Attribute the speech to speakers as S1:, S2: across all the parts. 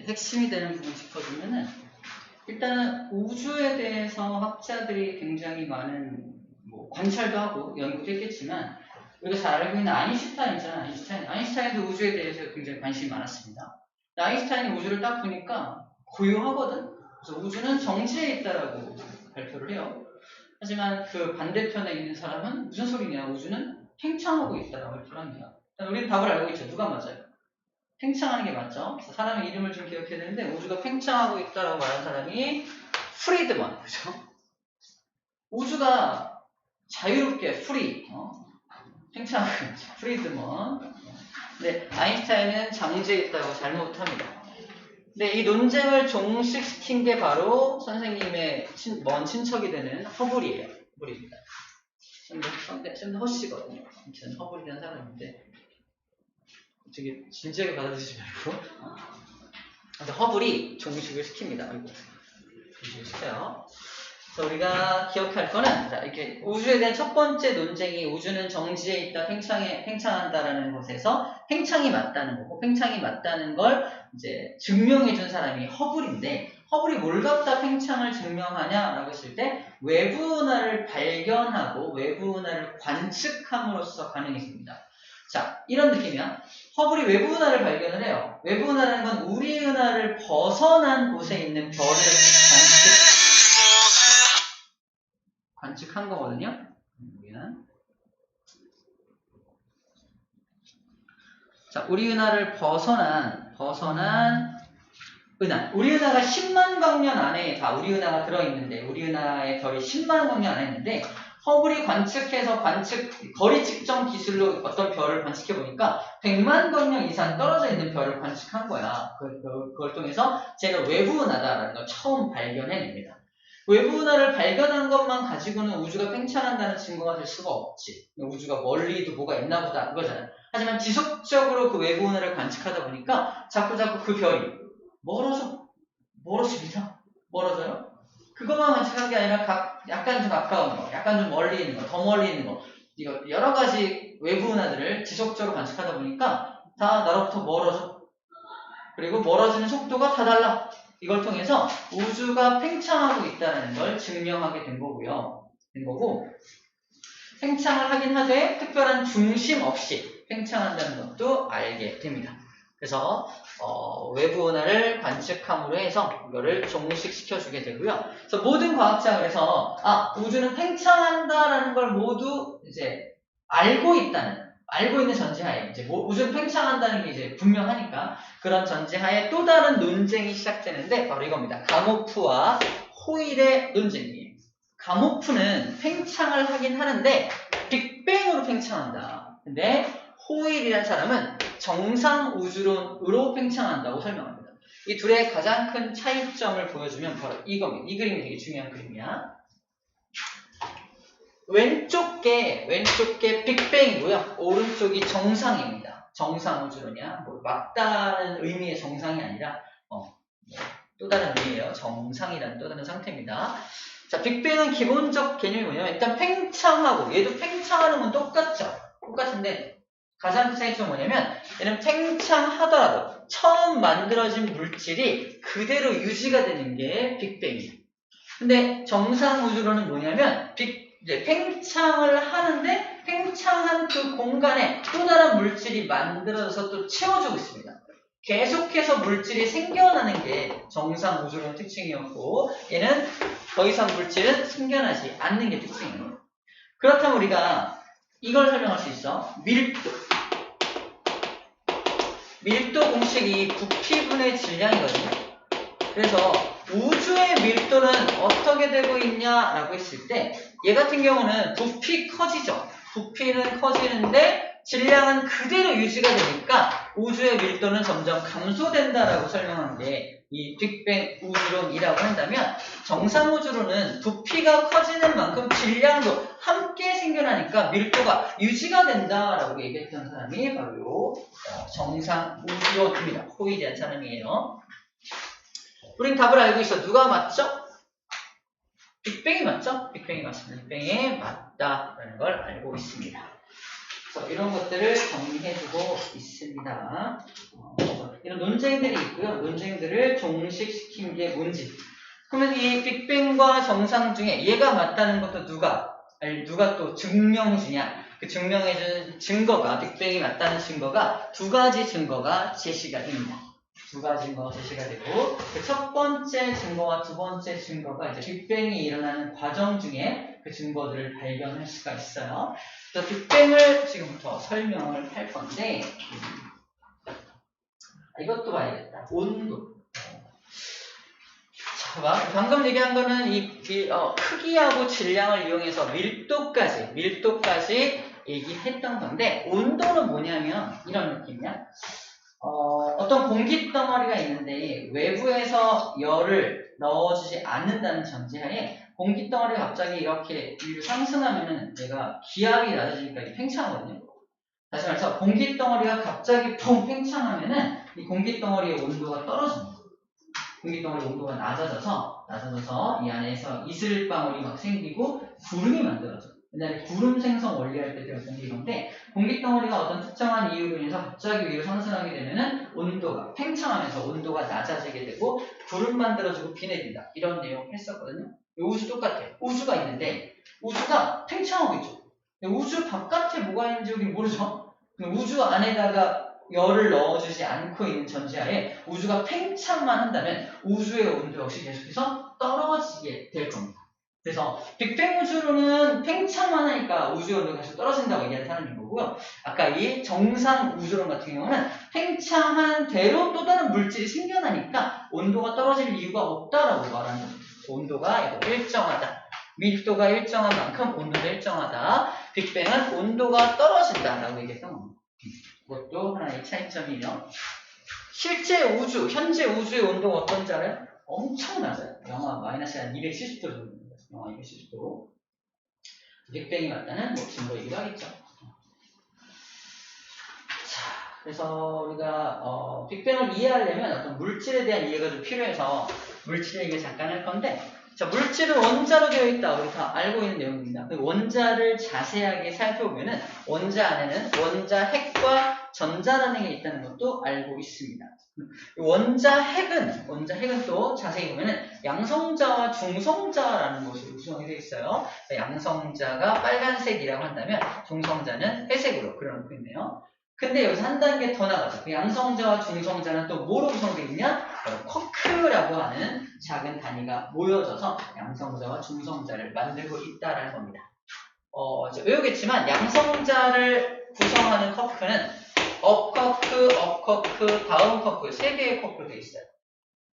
S1: 핵심이 되는 부분 짚어주면은 일단은 우주에 대해서 학자들이 굉장히 많은 관찰도 하고 연구도 했겠지만 우리가 잘 알고 있는 아인슈타인 있잖아요. 아인슈타인도 우주에 대해서 굉장히 관심이 많았습니다. 아인슈타인이 우주를 딱 보니까 고요하거든. 그래서 우주는 정지해 있다라고 발표를 해요. 하지만 그 반대편에 있는 사람은 무슨 소리냐? 우주는 팽창하고 있다라고 발표를 합니다. 우리는 답을 알고 있죠. 누가 맞아요? 팽창하는 게 맞죠? 그래서 사람의 이름을 좀 기억해야 되는데 우주가 팽창하고 있다라고 말한 사람이 프리드먼, 그죠? 우주가 자유롭게 팽창하고 있죠. 프리드먼. 네, 아인슈타인은 정지해 있다고 잘못합니다. 네, 이 논쟁을 종식시킨 게 바로 선생님의 먼 친척이 되는 허블이에요. 허블입니다. 좀 허씨거든요. 저는 허블이라는 사람인데 되게 진지하게 받아들이지 말고. 그래서 허블이 종식을 시킵니다. 종식을 시켜요. 그래서 우리가 기억할 거는 자, 이렇게 우주에 대한 첫 번째 논쟁이 우주는 정지해 있다, 팽창한다라는 것에서 팽창이 맞다는 거고, 팽창이 맞다는 걸 이제 증명해 준 사람이 허블인데, 허블이 뭘 갖다 팽창을 증명하냐라고 했을 때 외부 은하를 발견하고 외부 은하를 관측함으로써 가능해집니다. 자, 이런 느낌이야. 허블이 외부 은하를 발견을 해요. 외부 은하라는 건 우리 은하를 벗어난 곳에 있는 별을 관측한 거거든요. 자, 우리 은하를 벗어난 은하. 우리 은하가 10만 광년 안에 다 우리 은하가 들어있는데, 우리 은하의 별이 10만 광년 안에 있는데, 허블이 관측해서 거리 측정 기술로 어떤 별을 관측해 보니까 100만 광년 이상 떨어져 있는 별을 관측한 거야. 그걸 통해서 제가 외부 은하다라는 걸 처음 발견해냅니다. 외부 은하를 발견한 것만 가지고는 우주가 팽창한다는 증거가 될 수가 없지. 우주가 멀리도 뭐가 있나 보다 이거잖아요. 하지만 지속적으로 그 외부 은하를 관측하다 보니까 자꾸 그 별이 멀어집니다. 멀어져요. 그것만 관측한 게 아니라 약간 좀 가까운 거, 약간 좀 멀리 있는 거, 더 멀리 있는 거, 이거 여러 가지 외부 은하들을 지속적으로 관측하다 보니까 다 나로부터 멀어져. 그리고 멀어지는 속도가 다 달라. 이걸 통해서 우주가 팽창하고 있다는 걸 증명하게 된 거고, 팽창을 하긴 하되 특별한 중심 없이 팽창한다는 것도 알게 됩니다. 그래서 외부 은하를 관측함으로 해서 이거를 종식시켜주게 되고요. 그래서 모든 과학자가 그래서 우주는 팽창한다라는 걸 모두 이제 알고 있는 전제하에 이제 우주는 팽창한다는 게 이제 분명하니까 그런 전제하에 또 다른 논쟁이 시작되는데 바로 이겁니다. 가모프와 호일의 논쟁이에요. 가모프는 팽창을 하긴 하는데 빅뱅으로 팽창한다. 근데 호일이라는 사람은 정상 우주론으로 팽창한다고 설명합니다. 이 둘의 가장 큰 차이점을 보여주면 바로 이겁니다. 이 그림이 되게 중요한 그림이야. 왼쪽 게 빅뱅이고요. 오른쪽이 정상입니다. 정상 우주론이야. 맞다는 의미의 정상이 아니라 또 다른 의미예요. 정상이라는 또 다른 상태입니다. 자, 빅뱅은 기본적 개념이 뭐냐면 일단 팽창하고 얘도 팽창하는 건 똑같은데 가장 큰 차이점은 뭐냐면 얘는 팽창하더라도 처음 만들어진 물질이 그대로 유지가 되는 게 빅뱅이에요. 근데 정상 우주론은 뭐냐면 팽창을 하는데 팽창한 그 공간에 또 다른 물질이 만들어져서 또 채워주고 있습니다. 계속해서 물질이 생겨나는 게 정상 우주론 특징이었고 얘는 더 이상 물질은 생겨나지 않는 게 특징이에요. 그렇다면 우리가 이걸 설명할 수 있어. 밀도 공식이 부피분의 질량이거든요. 그래서 우주의 밀도는 어떻게 되고 있냐라고 했을 때 얘 같은 경우는 부피 커지죠. 부피는 커지는데 질량은 그대로 유지가 되니까 우주의 밀도는 점점 감소된다라고 설명한 게 이 빅뱅 우주론이라고 한다면 정상 우주론은 부피가 커지는 만큼 질량도 함께 생겨나니까 밀도가 유지가 된다라고 얘기했던 사람이 바로 정상 우주론입니다. 호일이란 사람이에요. 우린 답을 알고 있어. 누가 맞죠? 빅뱅이 맞죠? 빅뱅이 맞습니다. 빅뱅이 맞다라는 걸 알고 있습니다. 그래서 이런 것들을 정리해주고 있습니다. 이런 논쟁들이 있고요. 논쟁들을 종식시킨 게 뭔지. 그러면 이 빅뱅과 정상 중에 얘가 맞다는 것도 누가 또 증명해주냐. 그 증명해준 증거가, 빅뱅이 맞다는 증거가 두 가지 증거가 제시가 됩니다. 두 가지 증거가 제시가 되고, 그 첫 번째 증거와 두 번째 증거가 이제 빅뱅이 일어나는 과정 중에 그 증거들을 발견할 수가 있어요. 그래서 빅뱅을 지금부터 설명을 할 건데, 이것도 봐야겠다. 온도. 자, 봐. 방금 얘기한 거는 크기하고 질량을 이용해서 밀도까지 얘기했던 건데, 온도는 뭐냐면 이런 느낌이야. 어떤 공기 덩어리가 있는데 외부에서 열을 넣어주지 않는다는 전제하에 공기 덩어리가 갑자기 이렇게 위로 상승하면은 얘가 기압이 낮아지니까 팽창하거든요. 다시 말해서 공기 덩어리가 갑자기 펑 팽창하면은 이 공기 덩어리의 온도가 떨어집니다. 공기 덩어리 온도가 낮아져서 이 안에서 이슬방울이 막 생기고 구름이 만들어져. 옛날에 구름 생성 원리할 때 배웠던 게 이건데, 공기 덩어리가 어떤 특정한 이유로 인해서 갑자기 위로 상승하게 되면은 온도가 팽창하면서 온도가 낮아지게 되고 구름 만들어지고 비 내린다. 이런 내용 했었거든요. 우주 똑같아요. 우주가 있는데 우주가 팽창하고 있죠. 우주 바깥에 뭐가 있는지 우리는 모르죠. 우주 안에다가 열을 넣어주지 않고 있는 전제하에 우주가 팽창만 한다면 우주의 온도 역시 계속해서 떨어지게 될 겁니다. 그래서 빅뱅 우주로는 팽창만 하니까 우주의 온도가 계속 떨어진다고 얘기하는 사람인 거고요. 아까 이 정상 우주론 같은 경우는 팽창한 대로 또 다른 물질이 생겨나니까 온도가 떨어질 이유가 없다라고 말하는 겁니다. 온도가 일정하다. 밀도가 일정한 만큼 온도도 일정하다. 빅뱅은 온도가 떨어진다라고 얘기했던 겁니다. 그것도 하나의 차이점이에요. 실제 우주, 현재 우주의 온도가 어떤지 알아요? 엄청 낮아요. 영하 마이너스 한 270도 정도입니다. 영하 270도. 빅뱅이 맞다는 증거이기도 하겠죠. 자, 그래서 우리가 빅뱅을 이해하려면 어떤 물질에 대한 이해가 좀 필요해서 물질 얘기 잠깐 할 건데, 자, 물질은 원자로 되어 있다. 우리 다 알고 있는 내용입니다. 그 원자를 자세하게 살펴보면은 원자 안에는 원자 핵과 전자라는 게 있다는 것도 알고 있습니다. 원자 핵은 또 자세히 보면은 양성자와 중성자라는 것으로 구성이 되어 있어요. 양성자가 빨간색이라고 한다면 중성자는 회색으로 그려놓고 있네요. 근데 여기서 한 단계 더 나가죠. 그 양성자와 중성자는 또 뭐로 구성되어 있냐? 바로 쿼크라고 하는 작은 단위가 모여져서 양성자와 중성자를 만들고 있다라는 겁니다. 외우겠지만 양성자를 구성하는 쿼크는 업쿼크, 다운 쿼크, 3개의 쿼크로 되어 있어요.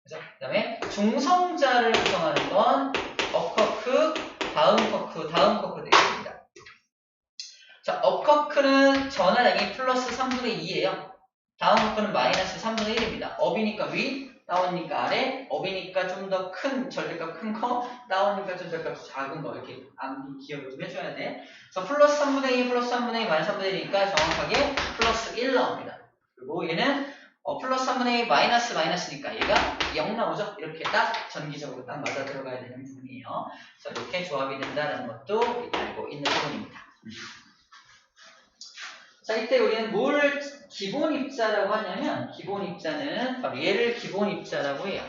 S1: 그죠? 그 다음에 중성자를 구성하는 건 업쿼크, 다운 쿼크로 되어 있습니다. 자, 업쿼크는 전하량이 플러스 3분의 2예요. 다운 쿼크는 마이너스 3분의 1입니다. 업이니까 위, 다운이니까 아래, 업이니까 좀 더 큰, 절대값 큰 거, 다운이니까 좀 절대값 작은 거, 이렇게 기억을 좀 해줘야 돼. 그래서 플러스 3분의 2, 플러스 3분의 2, 마이너스 3분의 1이니까 정확하게 플러스 1 나옵니다. 그리고 얘는 플러스 3분의 2, 마이너스니까 얘가 0 나오죠? 이렇게 딱 전기적으로 딱 맞아 들어가야 되는 부분이에요. 그래서 이렇게 조합이 된다는 것도 알고 있는 부분입니다. 자, 이때 우리는 뭘 기본 입자라고 하냐면, 기본 입자는 바로 얘를 기본 입자라고 해요.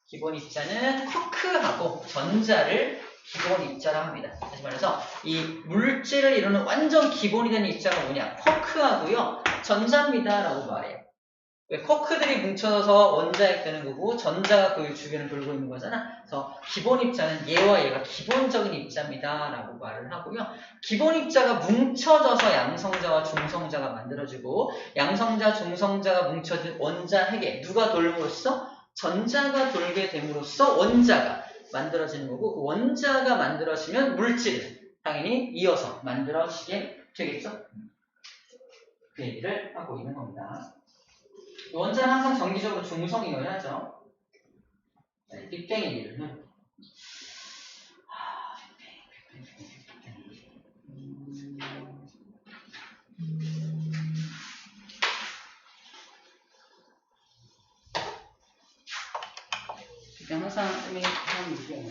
S1: 기본 입자는 쿼크하고 전자를 기본 입자라고 합니다. 다시 말해서 이 물질을 이루는 완전 기본이 되는 입자가 뭐냐? 쿼크하고요 전자입니다 라고 말해요. 쿼크들이 뭉쳐서 원자핵 되는 거고 전자가 그 주변을 돌고 있는 거잖아. 그래서 기본 입자는 얘와 얘가 기본적인 입자입니다 라고 말을 하고요. 기본 입자가 뭉쳐져서 양성자와 중성자가 만들어지고, 양성자, 중성자가 뭉쳐진 원자핵에 누가 돌므로써? 전자가 돌게 됨으로써 원자가 만들어지는 거고, 그 원자가 만들어지면 물질은 당연히 이어서 만들어지게 되겠죠. 그 얘기를 하고 있는 겁니다. 원자는 항상 정기적으로 중성이어야 하죠. 네, 빅뱅의 이름은 빅뱅 항상 하는 얘기가 있는데,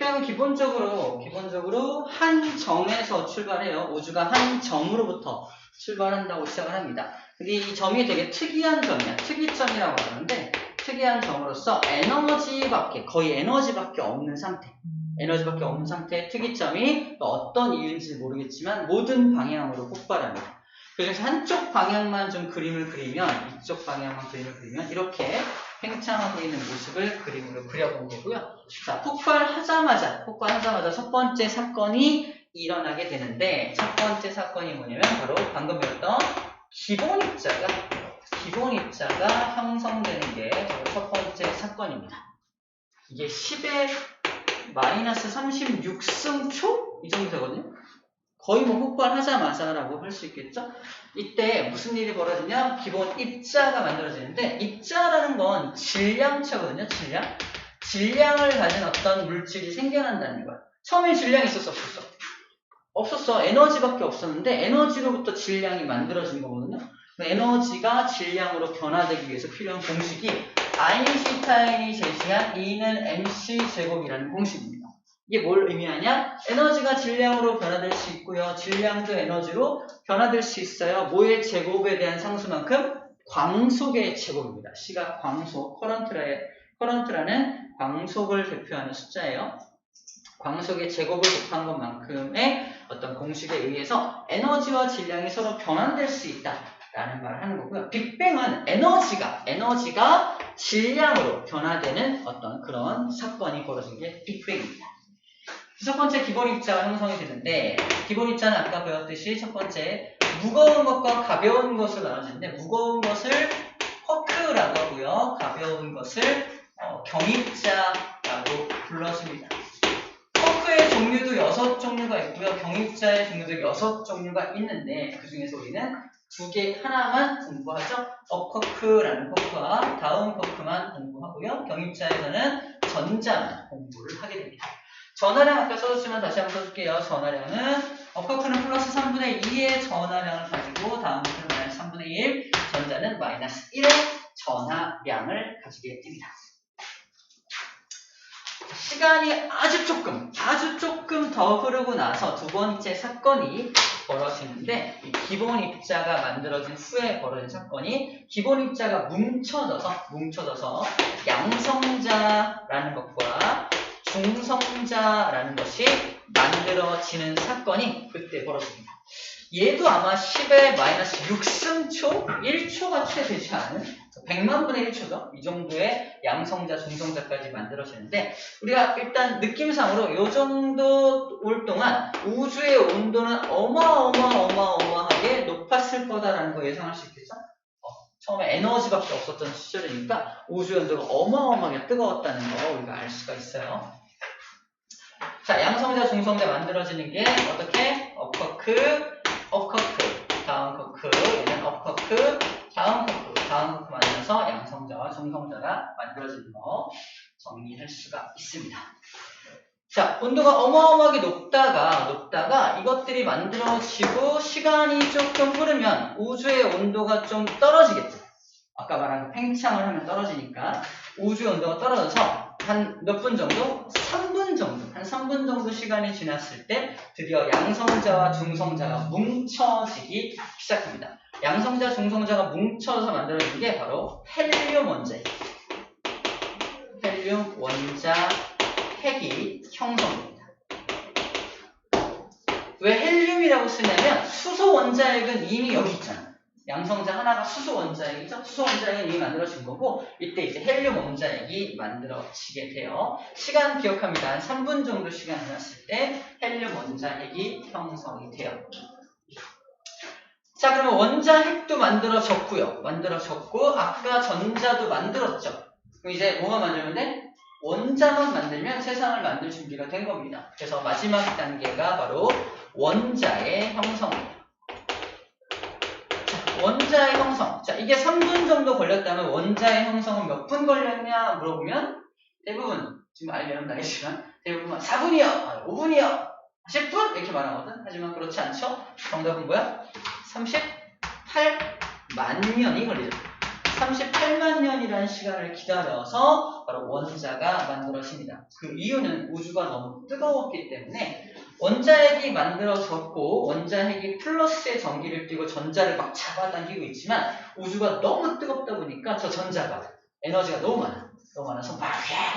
S1: 빅뱅은 기본적으로 한 점에서 출발해요. 우주가 한 점으로부터 출발한다고 시작을 합니다. 근데 이 점이 되게 특이한 점이야. 특이점이라고 하는데 특이한 점으로서 거의 에너지밖에 없는 상태의 특이점이 또 어떤 이유인지 모르겠지만 모든 방향으로 폭발합니다. 그래서 한쪽 방향만 좀 그림을 그리면 이쪽 방향만 그림을 그리면 이렇게 팽창하고 있는 모습을 그림으로 그려본 거고요. 자, 폭발하자마자 첫 번째 사건이 일어나게 되는데 첫 번째 사건이 뭐냐면 바로 방금 배웠던 기본 입자가 형성되는 게 바로 첫 번째 사건입니다. 이게 10의 마이너스 36승초? 이 정도 되거든요. 거의 뭐 폭발하자마자라고 할 수 있겠죠? 이때 무슨 일이 벌어지냐? 기본 입자가 만들어지는데 입자라는 건 질량체거든요. 질량을 가진 어떤 물질이 생겨난다는 거야. 처음에 질량이 있었어? 없었어. 에너지밖에 없었는데 에너지로부터 질량이 만들어진 거거든요. 에너지가 질량으로 변화되기 위해서 필요한 공식이 아인슈타인이 제시한 E는 mc 제곱이라는 공식입니다. 이게 뭘 의미하냐? 에너지가 질량으로 변화될 수 있고요. 질량도 에너지로 변화될 수 있어요. 뭐의 제곱에 대한 상수만큼? 광속의 제곱입니다. C가 광속, 커런트라는 광속을 대표하는 숫자예요. 광속의 제곱을 곱한 것만큼의 어떤 공식에 의해서 에너지와 질량이 서로 변환될 수 있다라는 말을 하는 거고요. 빅뱅은 에너지가 질량으로 변화되는 어떤 그런 사건이 벌어진 게 빅뱅입니다. 첫 번째 기본 입자가 형성이 되는데 기본 입자는 아까 배웠듯이 첫 번째 무거운 것과 가벼운 것을 나눠지는데 무거운 것을 쿼크라고 하고요. 가벼운 것을 경입자라고 불러줍니다. 쿼크의 종류도 6종류가 있고요. 경입자의 종류도 6종류가 있는데 그 중에서 우리는 하나만 공부하죠. 업쿼크라는 쿼크와 다운 쿼크만 공부하고요. 경입자에서는 전자만 공부를 하게 됩니다. 전하량 아까 써줬지만 다시 한번 써줄게요. 전하량은 업쿼크는 플러스 3분의 2의 전하량을 가지고 다음 쿼크는 마이너스 3분의 1, 전자는 마이너스 1의 전하량을 가지게 됩니다. 시간이 아주 조금 더 흐르고 나서 두 번째 사건이 벌어지는데 이 기본 입자가 만들어진 후에 벌어진 사건이 기본 입자가 뭉쳐져서 양성자라는 것과 중성자라는 것이 만들어지는 사건이 그때 벌어집니다. 얘도 아마 10의 마이너스 6승초? 1초가 채 되지 않은 100만 분의 1초죠. 이 정도의 양성자, 중성자까지 만들어지는데 우리가 일단 느낌상으로 이 정도 올 동안 우주의 온도는 어마어마하게 높았을 거다라는 거 예상할 수 있겠죠? 처음에 에너지밖에 없었던 시절이니까 우주 온도가 어마어마하게 뜨거웠다는 거 우리가 알 수가 있어요. 자, 양성자, 중성자 만들어지는 게 어떻게? 업쿼크, 다운 쿼크, 얘는 업쿼크, 다운 쿼크 만들어서 양성자와 중성자가 만들어지는 거 정리할 수가 있습니다. 자, 온도가 어마어마하게 높다가 이것들이 만들어지고 시간이 조금 흐르면 우주의 온도가 좀 떨어지겠죠. 아까 말한 팽창을 하면 떨어지니까 우주의 온도가 떨어져서 한 몇 분 정도? 3분 정도 시간이 지났을 때 드디어 양성자와 중성자가 뭉쳐지기 시작합니다. 양성자, 중성자가 뭉쳐서 만들어진 게 바로 헬륨 원자 핵이 형성됩니다. 왜 헬륨이라고 쓰냐면 수소 원자핵은 이미 여기 있잖아. 양성자 하나가 수소 원자핵이죠. 수소 원자핵은 이미 만들어진 거고 이때 이제 헬륨 원자핵이 만들어지게 돼요. 시간 기억합니다. 한 3분 정도 시간 지났을 때 헬륨 원자핵이 형성이 돼요. 자, 그러면 원자핵도 만들어졌고 아까 전자도 만들었죠. 그럼 이제 뭐가 만들면 돼? 원자만 만들면 세상을 만들 준비가 된 겁니다. 그래서 마지막 단계가 바로 원자의 형성입니다. 자, 원자의 형성. 자, 이게 3분 정도 걸렸다면 원자의 형성은 몇 분 걸렸냐 물어보면 대부분 지금 알면 나겠지만 대부분 4분이요, 5분이요, 10분 이렇게 말하거든. 하지만 그렇지 않죠. 정답은 뭐야? 38만 년이 걸리죠. 38만 년이라는 시간을 기다려서 바로 원자가 만들어집니다. 그 이유는 우주가 너무 뜨거웠기 때문에 원자핵이 만들어졌고 원자핵이 플러스의 전기를 띠고 전자를 막 잡아당기고 있지만 우주가 너무 뜨겁다 보니까 저 전자가 에너지가 너무 많아서 막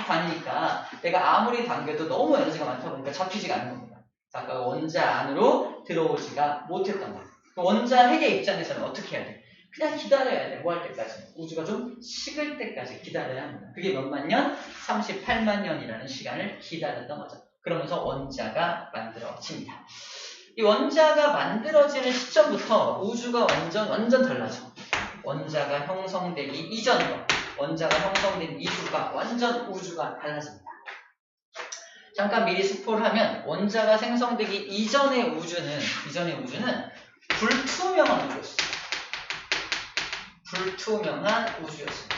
S1: 다니니까 내가 아무리 당겨도 너무 에너지가 많다 보니까 잡히지가 않는 겁니다. 아까 원자 안으로 들어오지가 못했던 거예요. 원자핵의 입장에서는 어떻게 해야 돼? 그냥 기다려야 돼. 뭐 할 때까지? 우주가 좀 식을 때까지 기다려야 합니다. 그게 몇만 년? 38만 년이라는 시간을 기다렸던 거죠. 그러면서 원자가 만들어집니다. 이 원자가 만들어지는 시점부터 우주가 완전 달라져. 원자가 형성되기 이전과 원자가 형성된 이후가 완전 우주가 달라집니다. 잠깐 미리 스포를 하면 원자가 생성되기 이전의 우주는 불투명한 우주였어요. 불투명한 우주였습니다.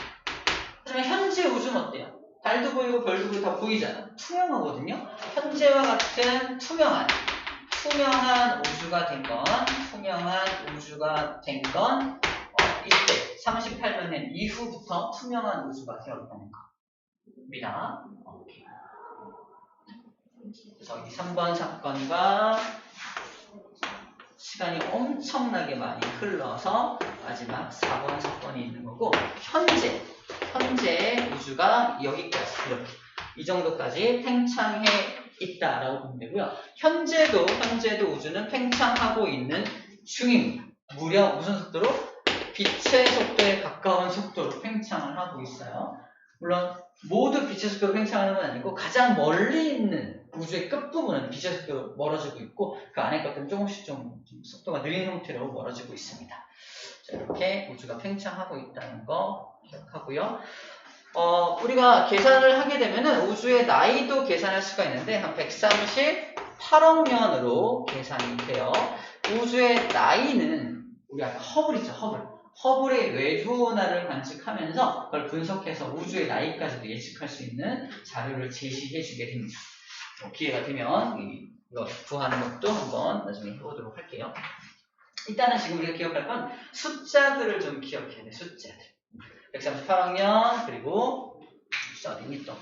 S1: 하지만 현재 우주는 어때요? 달도 보이고 별도 보이고 다 보이잖아. 투명하거든요. 현재와 같은 투명한 우주가 된 건 이때 38만 년 이후부터 투명한 우주가 되었다는 겁니다. 그래서 이 3번 사건과 시간이 엄청나게 많이 흘러서 마지막 4번 사건이 있는 거고 현재 우주가 여기까지 이렇게 이 정도까지 팽창해 있다라고 보면 되고요. 현재도 우주는 팽창하고 있는 중입니다. 무려 무슨 속도로? 빛의 속도에 가까운 속도로 팽창을 하고 있어요. 물론 모두 빛의 속도로 팽창하는 건 아니고 가장 멀리 있는 우주의 끝부분은 빛의 속도로 멀어지고 있고 그 안에 것들은 조금씩 좀 속도가 느린 형태로 멀어지고 있습니다. 자, 이렇게 우주가 팽창하고 있다는 거 기억하고요. 우리가 계산을 하게 되면은 우주의 나이도 계산할 수가 있는데 한 138억 년으로 계산이 돼요. 우주의 나이는 우리 아까 허블 있죠, 허블의 외부원화를 관측하면서 그걸 분석해서 우주의 나이까지도 예측할 수 있는 자료를 제시해 주게 됩니다. 기회가 되면 이거 구하는 것도 한번 나중에 해보도록 할게요. 일단은 지금 우리가 기억할 건 숫자들을 좀 기억해야 돼. 숫자들 138억 년 그리고 숫자 어디니 또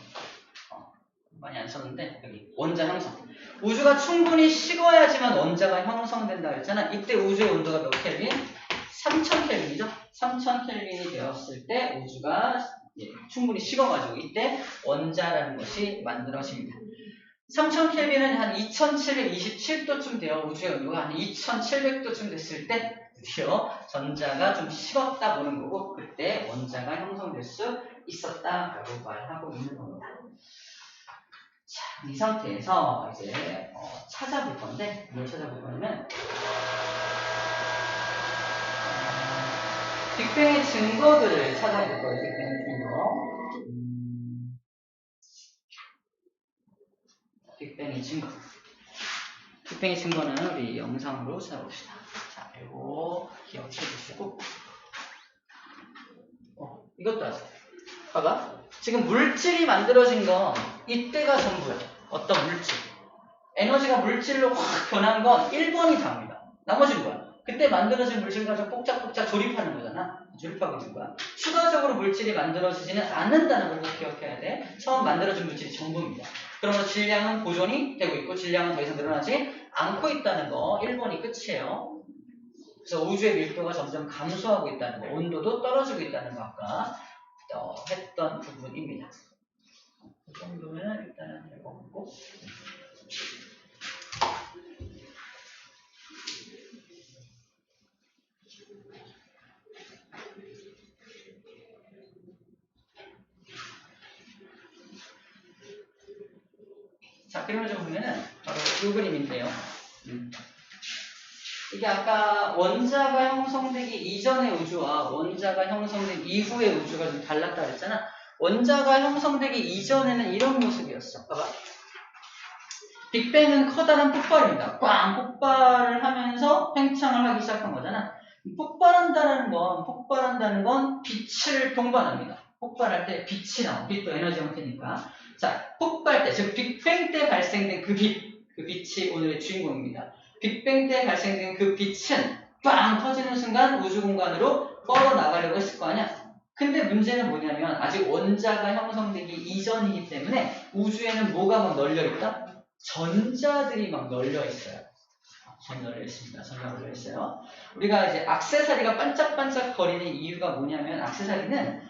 S1: 많이 안 썼는데 여기 원자 형성. 우주가 충분히 식어야지만 원자가 형성된다 그랬잖아. 이때 우주의 온도가 몇 켈빈? 3000켈빈이죠. 3000켈빈이 되었을 때 우주가 충분히 식어가지고 이때 원자라는 것이 만들어집니다. 3000켈빈은 한 2727도쯤 돼요. 우주의 온도가 한 2700도쯤 됐을 때 드디어 전자가 좀 식었다 보는 거고 그때 원자가 형성될 수 있었다라고 말하고 있는 겁니다. 자, 이 상태에서 이제 찾아볼 건데 뭘 찾아볼 거냐면 빅뱅의 증거들을 찾아볼 거예요. 빅뱅의 증거. 빅뱅의 증거는 우리 영상으로 찾아봅시다. 자, 이거 기억해 주시고 이것도 아세요. 봐봐. 지금 물질이 만들어진 건 이때가 전부야. 어떤 물질. 에너지가 물질로 확 변한 건 1번이 다입니다. 나머지는 뭐야? 그때 만들어진 물질 가지고 복잡복잡 조립하는 거잖아. 조립하고 있는 거야. 추가적으로 물질이 만들어지지는 않는다는 걸 기억해야 돼. 처음 만들어진 물질이 전부입니다. 그러면서 질량은 보존이 되고 있고 질량은 더 이상 늘어나지 않고 있다는 거 1번이 끝이에요. 그래서 우주의 밀도가 점점 감소하고 있다는 거, 온도도 떨어지고 있다는 거 아까 했던 부분입니다. 이 정도면 일단은 될 것 같고 자, 그림을 좀 보면은 바로 이 그림인데요. 이게 아까 원자가 형성되기 이전의 우주와 원자가 형성된 이후의 우주가 좀 달랐다 그랬잖아. 원자가 형성되기 이전에는 이런 모습이었어. 봐봐. 빅뱅은 커다란 폭발입니다. 꽝! 폭발을 하면서 팽창을 하기 시작한 거잖아. 폭발한다는 건 빛을 동반합니다. 폭발할 때 빛이 나와. 빛도 에너지 형태니까. 자, 폭발 때, 즉 빅뱅 때 발생된 그 빛이 오늘의 주인공입니다. 빅뱅 때 발생된 그 빛은 빵 터지는 순간 우주 공간으로 뻗어나가려고 했을 거 아니야. 근데 문제는 뭐냐면 아직 원자가 형성되기 이전이기 때문에 우주에는 뭐가 막 널려있다? 전자들이 막 널려있어요. 전 널려있습니다. 전자 널려있어요. 우리가 이제 액세서리가 반짝반짝 거리는 이유가 뭐냐면 액세서리는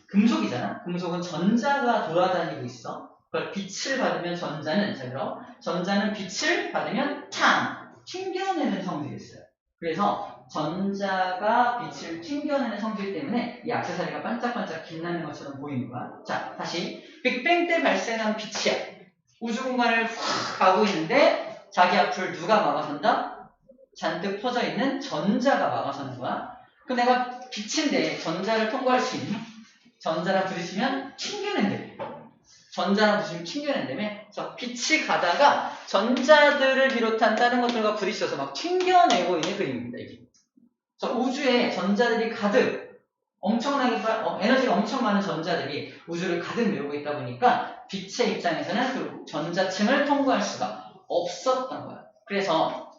S1: 금속이잖아. 금속은 전자가 돌아다니고 있어. 그걸 빛을 받으면 전자는 빛을 받으면 튕겨내는 성질이 있어요. 그래서 전자가 빛을 튕겨내는 성질 때문에 이 액세서리가 반짝반짝 빛나는 것처럼 보이는 거야. 자, 다시 빅뱅 때 발생한 빛이야. 우주 공간을 확 가고 있는데 자기 앞을 누가 막아선다? 잔뜩 퍼져 있는 전자가 막아서는 거야. 그럼 내가 빛인데 전자를 통과할 수 있니? 전자랑 부딪히면 튕겨낸대. 전자랑 부딪히면 튕겨낸다며. 그래서 빛이 가다가 전자들을 비롯한 다른 것들과 부딪혀서 막 튕겨내고 있는 그림입니다. 이게. 그래서 우주에 전자들이 가득 엄청나게 에너지가 엄청 많은 전자들이 우주를 가득 메우고 있다 보니까 빛의 입장에서는 그 전자층을 통과할 수가 없었던 거야. 그래서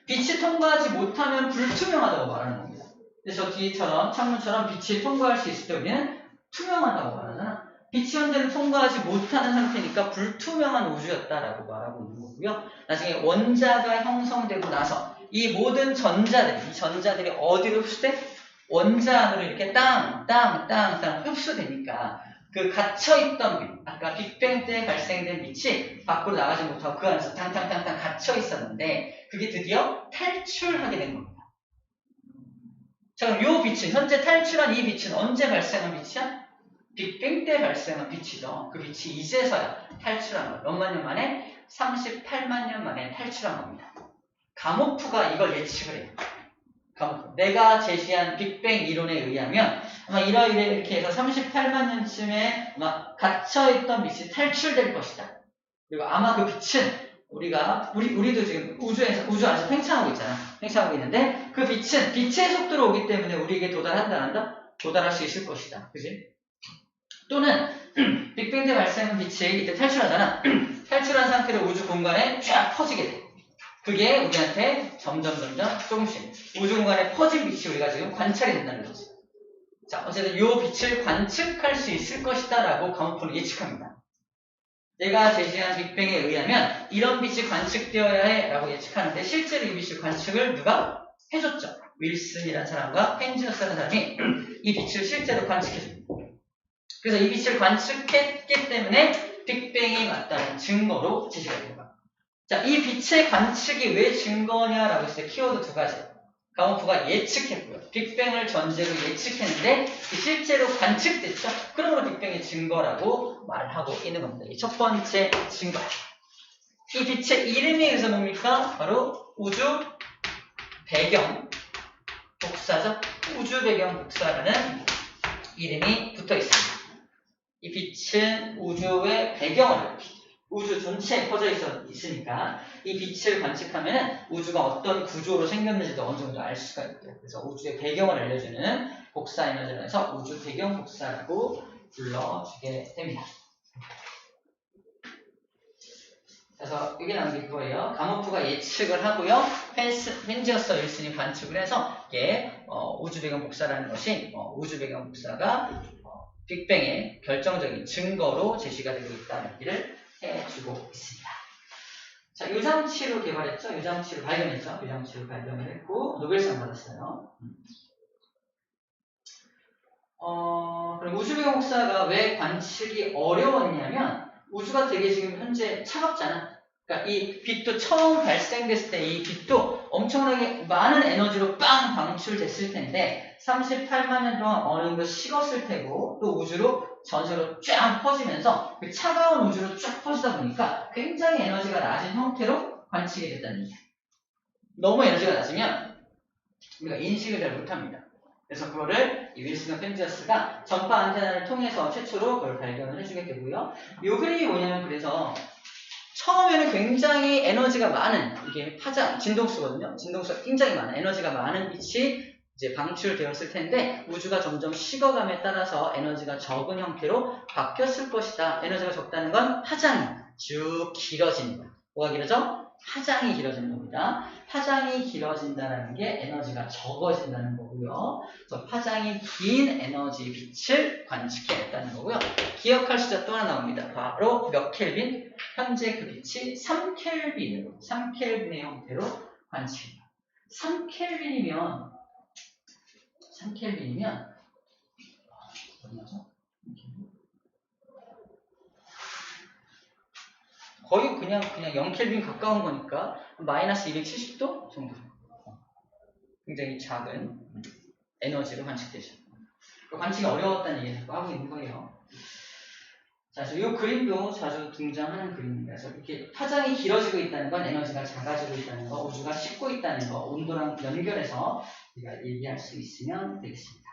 S1: 빛이 통과하지 못하면 불투명하다고 말하는 겁니다. 그래서 뒤처럼 창문처럼 빛이 통과할 수 있을 때 우리는 투명하다고 말하잖아. 빛이 현재는 통과하지 못하는 상태니까 불투명한 우주였다라고 말하고 있는 거고요. 나중에 원자가 형성되고 나서 이 모든 전자들이 어디로 흡수돼? 원자 안으로 이렇게 땅 흡수되니까 그 갇혀있던 빛, 아까 빅뱅 때 발생된 빛이 밖으로 나가지 못하고 그 안에서 탕탕 갇혀 있었는데 그게 드디어 탈출하게 된 겁니다. 자, 그럼 이 빛은, 현재 탈출한 이 빛은 언제 발생한 빛이야? 빅뱅 때 발생한 빛이죠. 그 빛이 이제서야 탈출한 거예요. 몇만 년 만에? 38만 년 만에 탈출한 겁니다. 가모프가 이걸 예측을 해요. 내가 제시한 빅뱅 이론에 의하면 아마 이렇게 해서 38만 년쯤에 아마 갇혀있던 빛이 탈출될 것이다. 그리고 아마 그 빛은 우리도 지금 우주 안에서 팽창하고 있잖아. 팽창하고 있는데 그 빛은 빛의 속도로 오기 때문에 우리에게 도달할 수 있을 것이다. 그지? 또는 빅뱅 때 발생한 빛이 이때 탈출하잖아. 탈출한 상태로 우주 공간에 쫙 퍼지게 돼. 그게 우리한테 점점 조금씩 우주 공간에 퍼진 빛이 우리가 지금 관찰이 된다는 거지. 자, 어쨌든 이 빛을 관측할 수 있을 것이다 라고 가모프는 예측합니다. 내가 제시한 빅뱅에 의하면 이런 빛이 관측되어야 해 라고 예측하는데 실제로 이 빛을 관측을 누가 해줬죠. 윌슨이라는 사람과 펜지어스라는 사람이 이 빛을 실제로 관측해줍니다. 그래서 이 빛을 관측했기 때문에 빅뱅이 맞다는 증거로 제시가 됩니다. 자, 이 빛의 관측이 왜 증거냐라고 했을 때 키워드 두 가지. 가모프가 예측했고요. 빅뱅을 전제로 예측했는데 실제로 관측됐죠. 그러므로 빅뱅의 증거라고 말하고 있는 겁니다. 이 첫 번째 증거. 이 빛의 이름에 의해서 뭡니까? 바로 우주 배경 복사죠. 우주 배경 복사라는 이름이 붙어 있습니다. 이 빛은 우주의 배경을 우주 전체에 퍼져 있으니까 이 빛을 관측하면 우주가 어떤 구조로 생겼는지도 어느 정도 알 수가 있고요. 그래서 우주의 배경을 알려주는 복사 에너지를 해서 우주 배경 복사라고 불러주게 됩니다. 그래서 이게 나온 게 그거예요. 가모프가 예측을 하고요. 펜지어스 윌슨이 관측을 해서 이게 우주 배경 복사라는 것이 우주 배경 복사가 빅뱅의 결정적인 증거로 제시가 되고 있다는 얘기를 해주고 있습니다. 자, 요장치로 개발했죠. 요장치로 발견했죠. 요장치로 발견을 했고 노벨상 받았어요. 그럼 우주 배경 복사가 왜 관측이 어려웠냐면 우주가 되게 지금 현재 차갑잖아. 그러니까 이 빛도 처음 발생됐을 때 이 빛도 엄청나게 많은 에너지로 빵 방출됐을 텐데 38만 년 동안 어느 정도 식었을 테고 또 우주로 전체로 쫙 퍼지면서 그 차가운 우주로 쫙 퍼지다 보니까 굉장히 에너지가 낮은 형태로 관측이 됐다는 얘기야. 너무 에너지가 낮으면 우리가 인식을 잘 못합니다. 그래서 그거를 이 윌슨과 펜지어스가 전파 안테나를 통해서 최초로 그걸 발견을 해주게 되고요. 이 그림이 뭐냐면 그래서 처음에는 굉장히 에너지가 많은 이게 진동수거든요. 진동수가 굉장히 많은 에너지가 많은 빛이 이제 방출되었을 텐데 우주가 점점 식어감에 따라서 에너지가 적은 형태로 바뀌었을 것이다. 에너지가 적다는 건 파장이 쭉 길어지는 거야. 뭐가 길어져? 파장이 길어지는 겁니다. 파장이 길어진다는 게 에너지가 적어진다는 거고요. 그래서 파장이 긴 에너지 빛을 관측해냈다는 거고요. 기억할 숫자 또 하나 나옵니다. 바로 몇 켈빈? 현재 그 빛이 3켈빈의 형태로 관측합니다. 3켈빈이면 얼마죠? 거의 그냥 0켈빈 가까운 거니까 마이너스 270도 정도. 굉장히 작은 에너지로 관측되죠. 관측이 어려웠다는 얘기를 하고 있는 거예요. 자, 이 그림도 자주 등장하는 그림입니다. 그래서 이렇게 파장이 길어지고 있다는 건 에너지가 작아지고 있다는 거, 우주가 식고 있다는 거, 온도랑 연결해서 우리가 얘기할 수 있으면 되겠습니다.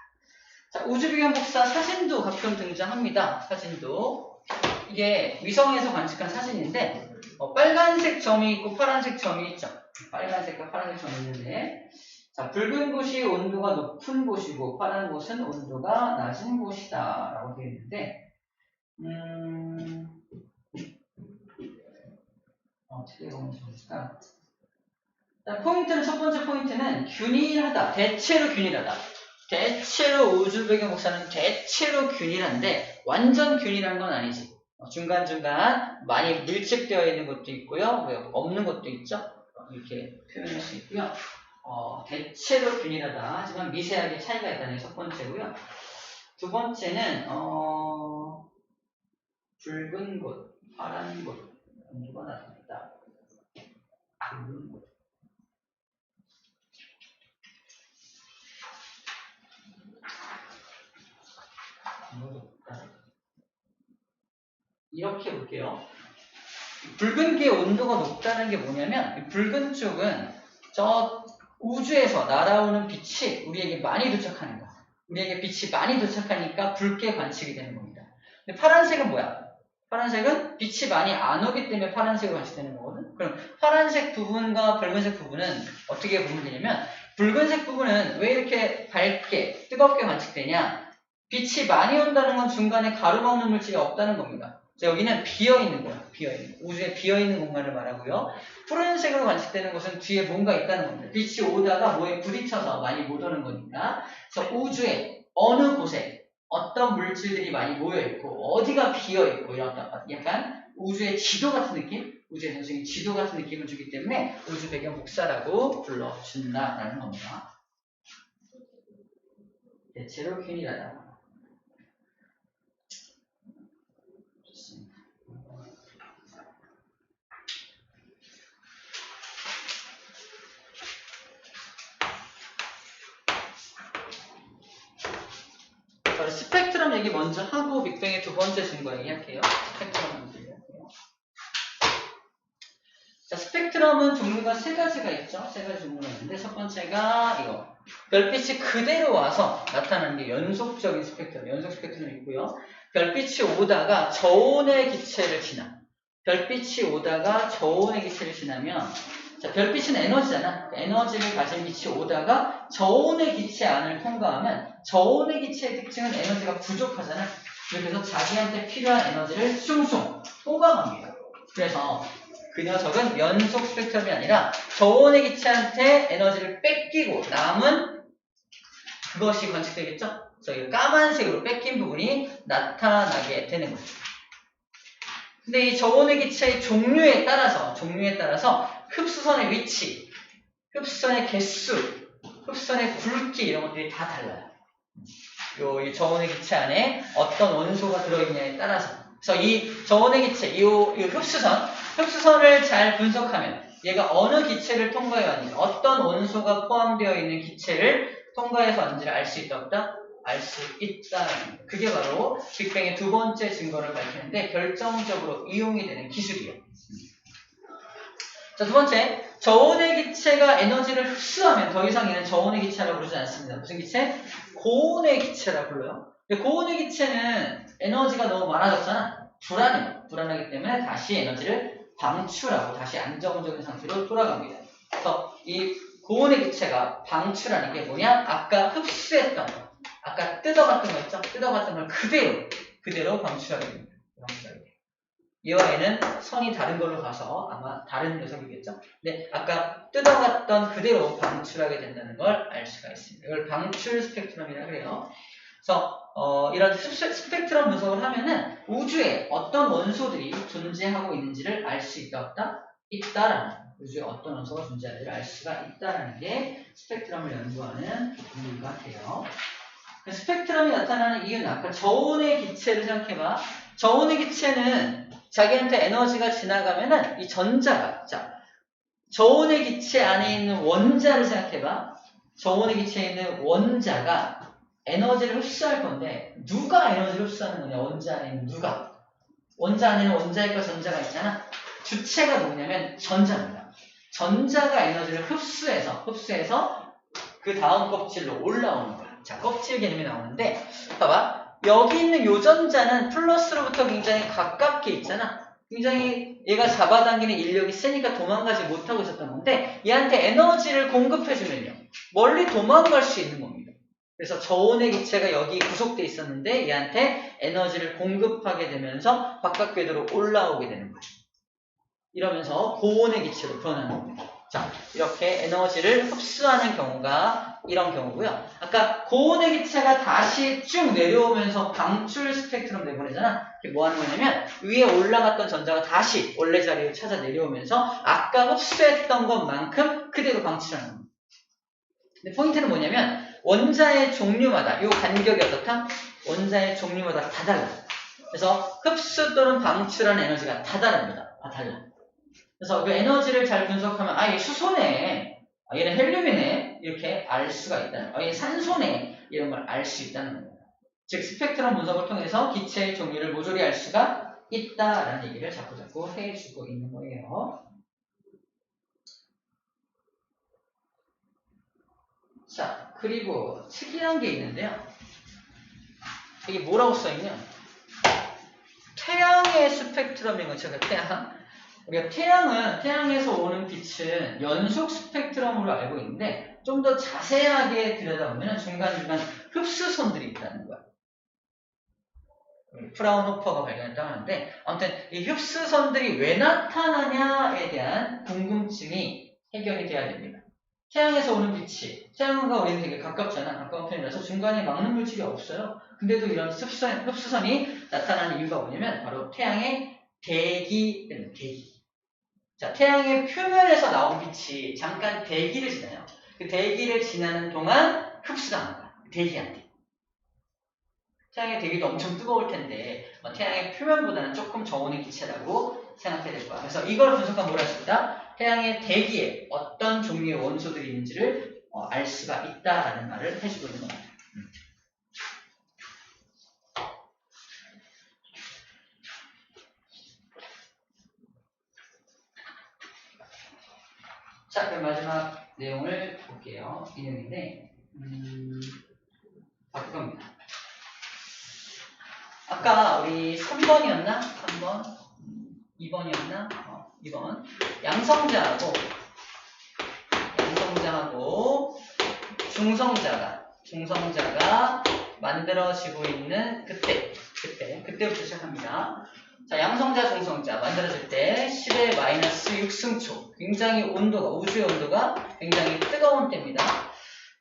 S1: 자, 우주 배경 복사 사진도 가끔 등장합니다. 사진도. 이게 위성에서 관측한 사진인데 빨간색 점이 있고 파란색 점이 있죠. 빨간색과 파란색 점이 있는데 자, 붉은 곳이 온도가 높은 곳이고 파란 곳은 온도가 낮은 곳이다 라고 되어 있는데 어떻게 보면 좋을까? 자, 포인트는 첫 번째 포인트는 균일하다. 대체로 균일하다. 대체로 우주 배경 복사는 대체로 균일한데 완전 균일한 건 아니지. 중간중간 많이 밀집되어 있는 것도 있고요. 없는 것도 있죠. 이렇게 표현할 수 있고요. 대체로 균일하다. 하지만 미세하게 차이가 있다는 게 첫 번째고요. 두 번째는 붉은 곳, 파란 곳 온도가 나타났다. 붉은 곳. 이렇게 볼게요. 붉은 게 온도가 높다는 게 뭐냐면 붉은 쪽은 저 우주에서 날아오는 빛이 우리에게 많이 도착하는 거야. 우리에게 빛이 많이 도착하니까 붉게 관측이 되는 겁니다. 근데 파란색은 뭐야? 파란색은 빛이 많이 안 오기 때문에 파란색으로 관측되는 거거든. 그럼 파란색 부분과 붉은색 부분은 어떻게 보면 되냐면 붉은색 부분은 왜 이렇게 밝게 뜨겁게 관측되냐? 빛이 많이 온다는 건 중간에 가로막는 물질이 없다는 겁니다. 자, 여기는 비어있는 거야. 비어있는. 우주에 비어있는 공간을 말하고요. 푸른색으로 관측되는 것은 뒤에 뭔가 있다는 겁니다. 빛이 오다가 뭐에 부딪혀서 많이 못 오는 거니까. 그래서 우주에 어느 곳에 어떤 물질들이 많이 모여있고 어디가 비어있고 이런 약간 우주의 지도 같은 느낌? 우주의 전생의 지도 같은 느낌을 주기 때문에 우주 배경 복사라고 불러준다라는 겁니다. 대체로 균일하다. 스펙트럼 얘기 먼저 하고 빅뱅의 두 번째 증거 얘기할게요. 스펙트럼 먼저 얘기할게요. 자, 스펙트럼은 종류가 세 가지가 있죠. 세 가지 종류가 있는데 첫 번째가 이거. 별빛이 그대로 와서 나타나는 게 연속적인 스펙트럼. 연속 스펙트럼이 있고요. 별빛이 오다가 저온의 기체를 지나. 별빛이 오다가 저온의 기체를 지나면 자, 별빛은 에너지잖아. 에너지를 가진 빛이 오다가 저온의 기체 안을 통과하면 저온의 기체의 특징은 에너지가 부족하잖아. 그래서 자기한테 필요한 에너지를 숭숭 뽑아갑니다. 그래서 그 녀석은 연속 스펙트럼이 아니라 저온의 기체한테 에너지를 뺏기고 남은 그것이 관측되겠죠? 그래서 까만색으로 뺏긴 부분이 나타나게 되는 거죠. 근데 이 저온의 기체의 종류에 따라서 흡수선의 위치, 흡수선의 개수, 흡수선의 굵기 이런 것들이 다 달라요. 이 저온의 기체 안에 어떤 원소가 들어있냐에 따라서. 그래서 이 저온의 기체, 이 흡수선을 잘 분석하면 얘가 어느 기체를 통과해 왔는지, 어떤 원소가 포함되어 있는 기체를 통과해서 왔는지를 알 수 있다 없다? 알 수 있다. 그게 바로 빅뱅의 두 번째 증거를 밝히는데 결정적으로 이용이 되는 기술이에요. 자, 두 번째, 저온의 기체가 에너지를 흡수하면 더 이상 얘는 저온의 기체라고 부르지 않습니다. 무슨 기체? 고온의 기체라고 불러요. 근데 고온의 기체는 에너지가 너무 많아졌잖아. 불안해요. 불안하기 때문에 다시 에너지를 방출하고 다시 안정적인 상태로 돌아갑니다. 그래서 이 고온의 기체가 방출하는 게 뭐냐? 아까 흡수했던 거. 아까 뜯어봤던 거 있죠? 뜯어봤던 걸 그대로 방출하게 됩니다. 얘와 얘는 선이 다른 걸로 봐서 아마 다른 녀석이겠죠. 근데 아까 뜯어갔던 그대로 방출하게 된다는 걸 알 수가 있습니다. 이걸 방출 스펙트럼이라고 해요. 그래서 이런 스펙트럼 분석을 하면은 우주에 어떤 원소들이 존재하고 있는지를 알 수 있다 없다? 있다라는, 우주에 어떤 원소가 존재하는지를 알 수가 있다라는 게 스펙트럼을 연구하는 이유가 돼요. 스펙트럼이 나타나는 이유는 아까 저온의 기체를 생각해봐. 저온의 기체는 자기한테 에너지가 지나가면은 이 전자가, 자, 저온의 기체 안에 있는 원자를 생각해봐. 저온의 기체에 있는 원자가 에너지를 흡수할 건데 누가 에너지를 흡수하는 거냐? 원자 안에 있는 누가? 원자 안에는 원자핵과 전자가 있잖아. 주체가 누구냐면 전자입니다. 전자가 에너지를 흡수해서 그 다음 껍질로 올라오는 거야. 자, 껍질 개념이 나오는데 봐봐. 여기 있는 요 전자는 플러스로부터 굉장히 가깝게 있잖아. 굉장히 얘가 잡아당기는 인력이 세니까 도망가지 못하고 있었던 건데 얘한테 에너지를 공급해주면요. 멀리 도망갈 수 있는 겁니다. 그래서 저온의 기체가 여기 구속돼 있었는데 얘한테 에너지를 공급하게 되면서 바깥 궤도로 올라오게 되는 거죠. 이러면서 고온의 기체로 변하는 겁니다. 자, 이렇게 에너지를 흡수하는 경우가 이런 경우고요. 아까 고온의 기체가 다시 쭉 내려오면서 방출 스펙트럼 내보내잖아. 이게 뭐 하는 거냐면 위에 올라갔던 전자가 다시 원래 자리로 찾아 내려오면서 아까 흡수했던 것만큼 그대로 방출하는 겁니다. 근데 포인트는 뭐냐면 원자의 종류마다 이 간격이 어떻다? 원자의 종류마다 다 달라. 그래서 흡수 또는 방출하는 에너지가 다 다릅니다. 다 달라. 그래서 그 에너지를 잘 분석하면 얘 수소네, 얘는 헬륨이네 이렇게 알 수가 있다는 거예요. 얘 산소네 이런 걸 알 수 있다는 겁니다. 즉 스펙트럼 분석을 통해서 기체의 종류를 모조리 알 수가 있다라는 얘기를 자꾸 해주고 있는 거예요. 자, 그리고 특이한 게 있는데요. 이게 뭐라고 써있냐? 태양의 스펙트럼인 거죠. 태양. 우리가 태양에서 오는 빛은 연속 스펙트럼으로 알고 있는데 좀 더 자세하게 들여다보면 중간중간 흡수선들이 있다는 거야. 프라운호퍼가 발견했다고 하는데 아무튼 이 흡수선들이 왜 나타나냐에 대한 궁금증이 해결이 돼야 됩니다. 태양에서 오는 빛이, 태양과 우리는 되게 가깝잖아. 가까운 편이라서 중간에 막는 물질이 없어요. 근데도 이런 흡수선이 나타나는 이유가 뭐냐면 바로 태양의 대기 때문에 대기. 자, 태양의 표면에서 나온 빛이 잠깐 대기를 지나요. 그 대기를 지나는 동안 흡수당한 거야. 대기한테. 태양의 대기도 엄청 뜨거울 텐데 태양의 표면보다는 조금 저온의 기체라고 생각해야 될 거야. 그래서 이걸 분석하면 뭐라 했습니다. 태양의 대기에 어떤 종류의 원소들이 있는지를 알 수가 있다라는 말을 해주고 있는 겁니다. 자, 그럼 마지막 내용을 볼게요. 이 내용인데 바꿀 겁니다. 아까 우리 3번이었나? 3번? 2번이었나? 2번. 양성자하고 중성자가 만들어지고 있는 그때부터 시작합니다. 자, 양성자, 중성자 만들어질 때 10의 마이너스 6승초. 굉장히 우주의 온도가 굉장히 뜨거운 때입니다.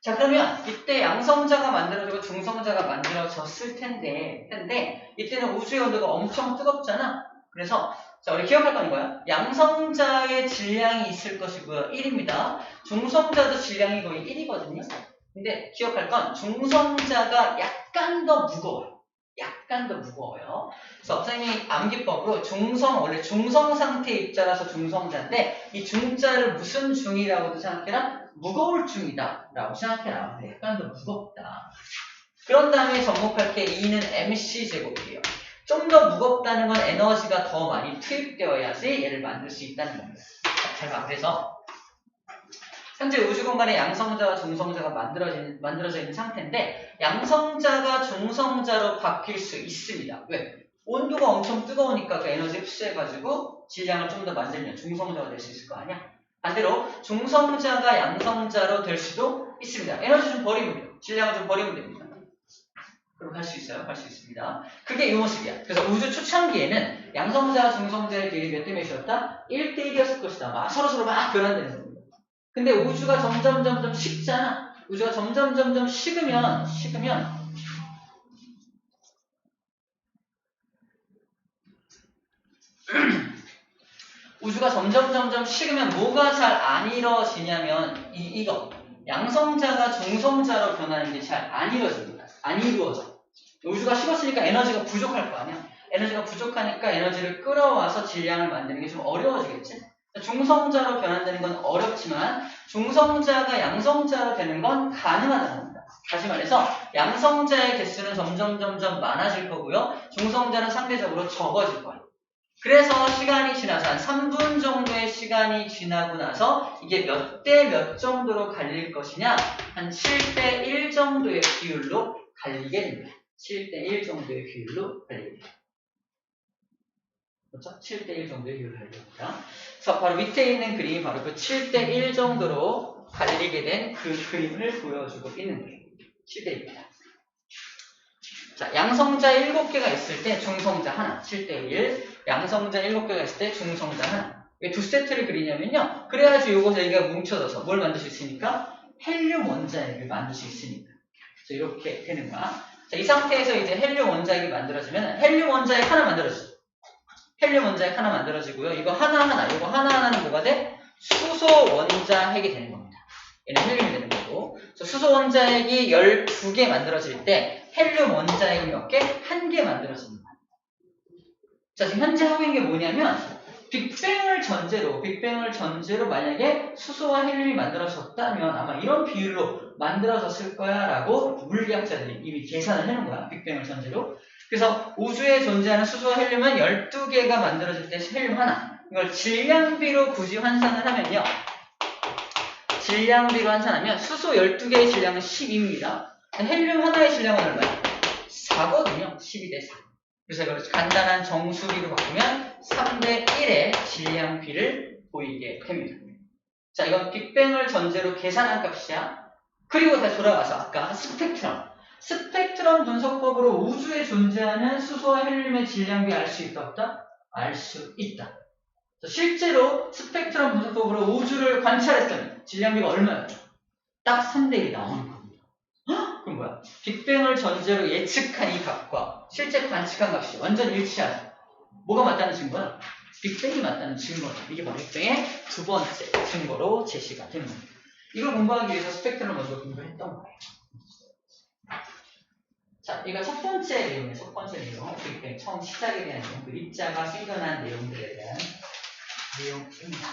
S1: 자, 그러면 이때 양성자가 만들어지고 중성자가 만들어졌을 텐데 이때는 우주의 온도가 엄청 뜨겁잖아. 그래서 자, 우리 기억할 건 이거야. 양성자의 질량이 있을 것이고요. 1입니다. 중성자도 질량이 거의 1이거든요. 근데 기억할 건 중성자가 약간 더 무거워요. 그래서 선생님이 암기법으로 원래 중성 상태의 입자라서 중성자인데 이 중자를 무슨 중이라고도 생각해라? 무거울 중이다 라고 생각해라. 약간 더 무겁다. 그런 다음에 접목할 때 E는 mc제곱이에요. 좀 더 무겁다는 건 에너지가 더 많이 투입되어야지 얘를 만들 수 있다는 겁니다. 잘 봐. 그래서 현재 우주 공간에 양성자와 중성자가 만들어져 있는 상태인데 양성자가 중성자로 바뀔 수 있습니다. 왜? 온도가 엄청 뜨거우니까 그 에너지 흡수해가지고 질량을 좀 더 만들면 중성자가 될 수 있을 거 아니야? 반대로 중성자가 양성자로 될 수도 있습니다. 에너지 좀 버리면 돼요. 질량을 좀 버리면 됩니다. 그럼 갈 수 있어요. 갈 수 있습니다. 그게 이 모습이야. 그래서 우주 초창기에는 양성자와 중성자의 비율이 몇 대 몇이었다? 1대 1이었을 것이다. 막 서로서로 막 교란되는 겁니다. 근데 우주가 점점 식잖아. 우주가 점점 식으면 우주가 점점 식으면 뭐가 잘 안 이루어지냐면 이거 양성자가 중성자로 변하는 게 잘 안 이루어집니다. 안 이루어져. 우주가 식었으니까 에너지가 부족할 거 아니야. 에너지가 부족하니까 에너지를 끌어와서 질량을 만드는 게 좀 어려워지겠지. 중성자로 변환되는 건 어렵지만 중성자가 양성자로 되는 건 가능하다는 겁니다. 다시 말해서 양성자의 개수는 점점 많아질 거고요. 중성자는 상대적으로 적어질 거예요. 그래서 시간이 지나서 한 3분 정도의 시간이 지나고 나서 이게 몇 대 몇 정도로 갈릴 것이냐? 한 7대 1 정도의 비율로 갈리게 됩니다. 7대 1 정도의 비율로 갈리게 됩니다. 그렇죠? 7대 1 정도의 비율로 갈리게 됩니다. 그래서 바로 밑에 있는 그림이 바로 그 7대 1 정도로 갈리게 된 그 그림을 보여주고 있는 거예요. 7대 1입니다. 자, 양성자 7개가 있을 때 중성자 하나, 7대 1. 양성자 7개가 있을 때 중성자 하나. 왜 두 세트를 그리냐면요. 그래야지 요거 여기가 뭉쳐져서 뭘 만들 수 있으니까? 헬륨 원자핵을 만들 수 있으니까. 그래서 이렇게 되는 거야. 자, 이 상태에서 이제 헬륨 원자핵이 만들어지면 헬륨 원자핵 하나 만들어지죠. 헬륨 원자핵 하나 만들어지고요. 이거 하나하나는 뭐가 돼? 수소 원자핵이 되는 겁니다. 얘는 헬륨이 되는 거고. 수소 원자핵이 12개 만들어질 때 헬륨 원자핵이 몇 개? 1개 만들어집니다. 자, 지금 현재 하고 있는 게 뭐냐면 빅뱅을 전제로 만약에 수소와 헬륨이 만들어졌다면 아마 이런 비율로 만들어졌을 거야 라고 물리학자들이 이미 계산을 해놓은 거야. 빅뱅을 전제로. 그래서 우주에 존재하는 수소와 헬륨은 12개가 만들어질 때 헬륨 하나. 이걸 질량비로 굳이 환산을 하면요. 질량비로 환산하면 수소 12개의 질량은 12입니다. 헬륨 하나의 질량은 얼마야? 4거든요. 12대 4. 그래서 이걸 간단한 정수비로 바꾸면 3대 1의 질량비를 보이게 됩니다. 자, 이건 빅뱅을 전제로 계산한 값이야. 그리고 다시 돌아가서 아까 스펙트럼 분석법으로 우주에 존재하는 수소와 헬륨의 질량비 알 수 있다 없다? 알 수 있다. 실제로 스펙트럼 분석법으로 우주를 관찰했더니 질량비가 얼마였죠? 딱 3대 1이 나오는 겁니다. 그럼 뭐야? 빅뱅을 전제로 예측한 이 값과 실제 관측한 값이 완전 일치하다. 뭐가 맞다는 증거야? 빅뱅이 맞다는 증거다. 이게 바로 빅뱅의 두 번째 증거로 제시가 되는 겁니다. 이걸 공부하기 위해서 스펙트럼을 먼저 공부했던 거예요. 자, 이거 첫 번째 내용이에요. 첫 번째 내용. 빅뱅 처음 시작에 대한 내용. 그 입자가 생겨난 내용들에 대한 내용입니다.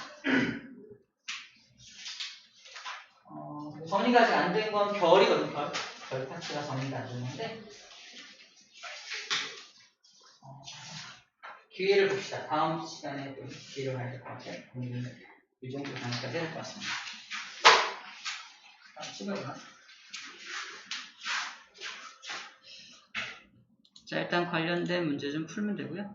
S1: 정리가 아직 안 된 건 별이거든요. 별 파츠가 정리가 안 됐는데 기회를 봅시다. 다음 시간에 또 기회를 가야 될 것 같아요. 오늘은 이 정도 단위까지 해야 될 것 같습니다. 찍어보나? 자, 일단 관련된 문제 좀 풀면 되고요.